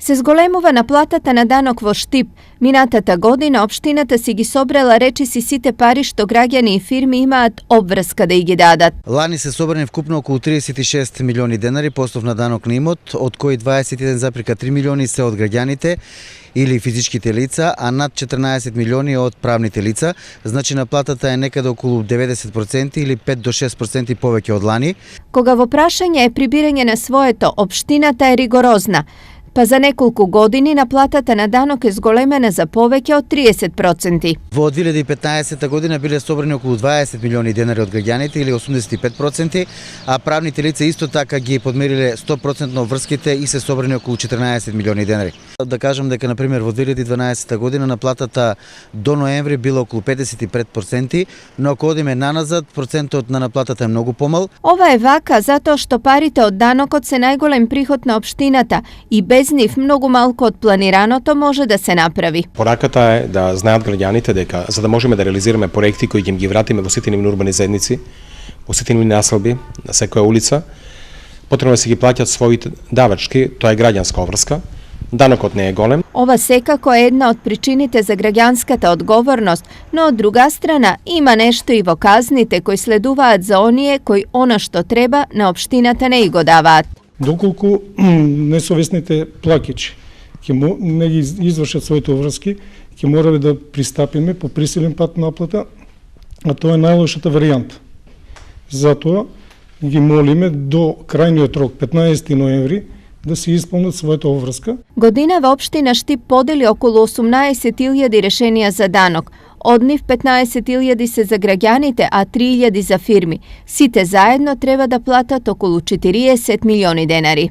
Се зголемува наплатата на данок во Штип. Минатата година општината си ги собрала речиси сите пари што граѓани и фирми имаат обврска да и ги дадат. Лани се собрани вкупно околу 36 милиони денари по основ на данок на имот, од кои 21,3 милиони се од граѓаните или физичките лица, а над 14 милиони од правните лица. Значи наплатата е некаде околу 90% или 5 до 6% повеќе од лани. Кога во прашање е прибирање на своето, општината е ригорозна. Па за неколку години наплатата на данок е зголемена за повеќе од 30%. Во 2015 година биле собрани околу 20 милиони денари од граѓаните или 85%, а правните лица исто така ги подмериле 100% врските и се собрани околу 14 милиони денари. Да кажам дека, например, во 2012 година наплатата до ноември била околу 55%, но ако одиме наназад, процентот на наплатата е многу помал. Ова е вака затоа што парите од данокот се најголем приход на општината и без нив многу малку од планираното може да се направи. Пораката е да знаат граѓаните дека за да можеме да реализираме проекти кои ќе ги вратиме во сите нивни урбани заедници, во сите нивни населби, на секоја улица, потребно да се ги плаќат своите давачки, тоа е граѓанска обврска. Данокот не е голем. Ова секако е една од причините за граѓанската одговорност, но од друга страна има нешто и во казните кои следуваат за оние кои она што треба на општината не и го даваат. Доколку несовесните плакичи ќе не ги извршат своите обврски, ќе мораме да пристапиме по присилен пат наплата, а тоа е најлошата варијанта. Затоа ги молиме до крајниот рок, 15 ноември, да се исполнат својата обврска. Годинава општина Штип подели околу 18.000 решенија за данок. Од нив 15.000 се за граѓаните, а 3.000 за фирми. Сите заедно треба да платат околу 40 милиони денари.